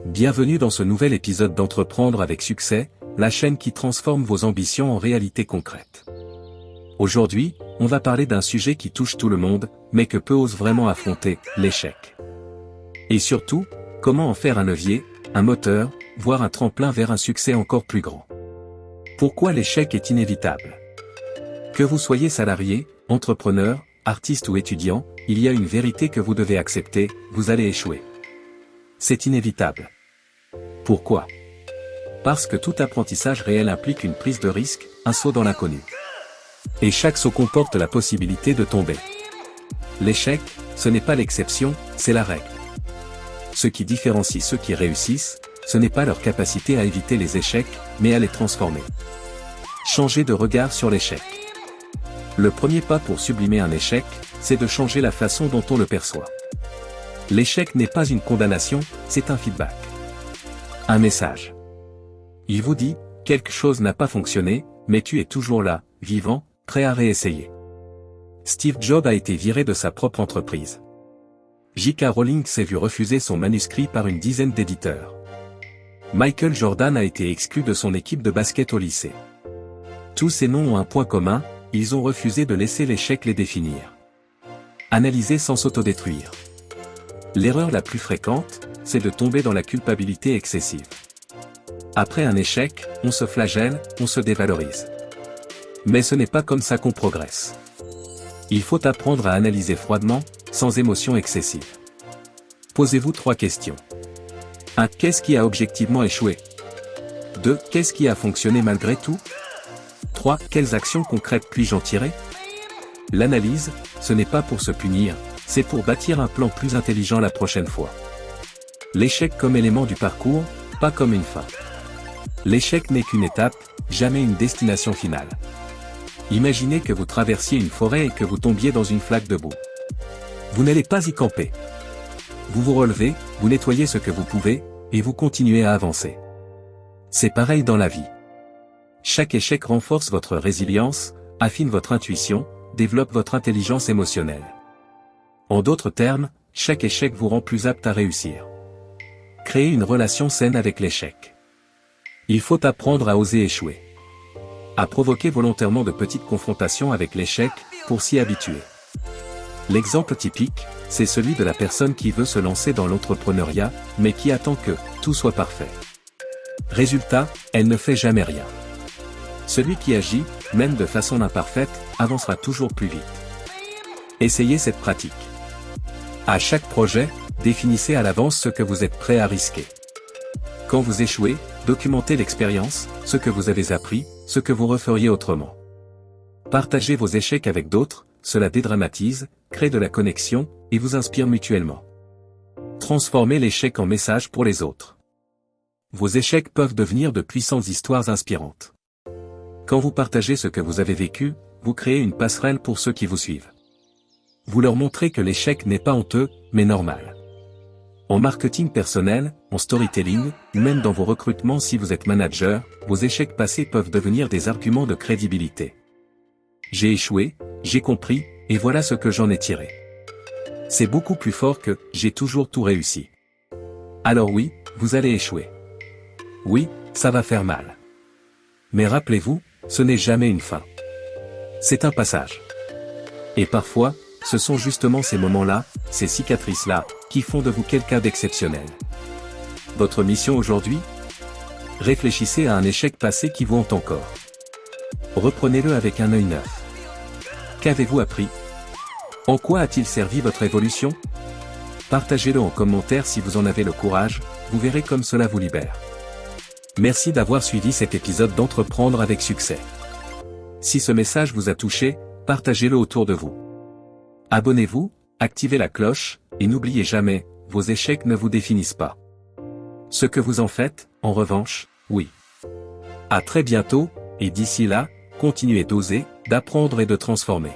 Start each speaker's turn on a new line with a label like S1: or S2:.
S1: Bienvenue dans ce nouvel épisode d'Entreprendre avec succès, la chaîne qui transforme vos ambitions en réalité concrète. Aujourd'hui, on va parler d'un sujet qui touche tout le monde, mais que peu osent vraiment affronter, l'échec. Et surtout, comment en faire un levier, un moteur, voire un tremplin vers un succès encore plus grand. Pourquoi l'échec est inévitable? Que vous soyez salarié, entrepreneur, artiste ou étudiant, il y a une vérité que vous devez accepter, vous allez échouer. C'est inévitable. Pourquoi? Parce que tout apprentissage réel implique une prise de risque, un saut dans l'inconnu. Et chaque saut comporte la possibilité de tomber. L'échec, ce n'est pas l'exception, c'est la règle. Ce qui différencie ceux qui réussissent, ce n'est pas leur capacité à éviter les échecs, mais à les transformer. Changer de regard sur l'échec. Le premier pas pour sublimer un échec, c'est de changer la façon dont on le perçoit. L'échec n'est pas une condamnation, c'est un feedback. Un message. Il vous dit, quelque chose n'a pas fonctionné, mais tu es toujours là, vivant, prêt à réessayer. Steve Jobs a été viré de sa propre entreprise. J.K. Rowling s'est vu refuser son manuscrit par une dizaine d'éditeurs. Michael Jordan a été exclu de son équipe de basket au lycée. Tous ces noms ont un point commun, ils ont refusé de laisser l'échec les définir. Analyser sans s'autodétruire. L'erreur la plus fréquente, c'est de tomber dans la culpabilité excessive. Après un échec, on se flagelle, on se dévalorise. Mais ce n'est pas comme ça qu'on progresse. Il faut apprendre à analyser froidement, sans émotion excessive. Posez-vous 3 questions. 1. Qu'est-ce qui a objectivement échoué? 2. Qu'est-ce qui a fonctionné malgré tout? 3. Quelles actions concrètes puis-je en tirer? L'analyse, ce n'est pas pour se punir, c'est pour bâtir un plan plus intelligent la prochaine fois. L'échec comme élément du parcours, pas comme une fin. L'échec n'est qu'une étape, jamais une destination finale. Imaginez que vous traversiez une forêt et que vous tombiez dans une flaque de boue. Vous n'allez pas y camper. Vous vous relevez, vous nettoyez ce que vous pouvez, et vous continuez à avancer. C'est pareil dans la vie. Chaque échec renforce votre résilience, affine votre intuition, développe votre intelligence émotionnelle. En d'autres termes, chaque échec vous rend plus apte à réussir. Créez une relation saine avec l'échec. Il faut apprendre à oser échouer. À provoquer volontairement de petites confrontations avec l'échec, pour s'y habituer. L'exemple typique, c'est celui de la personne qui veut se lancer dans l'entrepreneuriat, mais qui attend que tout soit parfait. Résultat, elle ne fait jamais rien. Celui qui agit, même de façon imparfaite, avancera toujours plus vite. Essayez cette pratique. À chaque projet, définissez à l'avance ce que vous êtes prêt à risquer. Quand vous échouez, documentez l'expérience, ce que vous avez appris, ce que vous referiez autrement. Partagez vos échecs avec d'autres, cela dédramatise, crée de la connexion, et vous inspire mutuellement. Transformez l'échec en message pour les autres. Vos échecs peuvent devenir de puissantes histoires inspirantes. Quand vous partagez ce que vous avez vécu, vous créez une passerelle pour ceux qui vous suivent. Vous leur montrez que l'échec n'est pas honteux, mais normal. En marketing personnel, en storytelling, ou même dans vos recrutements si vous êtes manager, vos échecs passés peuvent devenir des arguments de crédibilité. J'ai échoué, j'ai compris, et voilà ce que j'en ai tiré. C'est beaucoup plus fort que « j'ai toujours tout réussi ». Alors oui, vous allez échouer. Oui, ça va faire mal. Mais rappelez-vous, ce n'est jamais une fin. C'est un passage. Et parfois, ce sont justement ces moments-là, ces cicatrices-là, qui font de vous quelqu'un d'exceptionnel. Votre mission aujourd'hui? Réfléchissez à un échec passé qui vous hante encore. Reprenez-le avec un œil neuf. Qu'avez-vous appris? En quoi a-t-il servi votre évolution? Partagez-le en commentaire si vous en avez le courage, vous verrez comme cela vous libère. Merci d'avoir suivi cet épisode d'Entreprendre avec succès. Si ce message vous a touché, partagez-le autour de vous. Abonnez-vous, activez la cloche, et n'oubliez jamais, vos échecs ne vous définissent pas. Ce que vous en faites, en revanche, oui. À très bientôt, et d'ici là, continuez d'oser, d'apprendre et de transformer.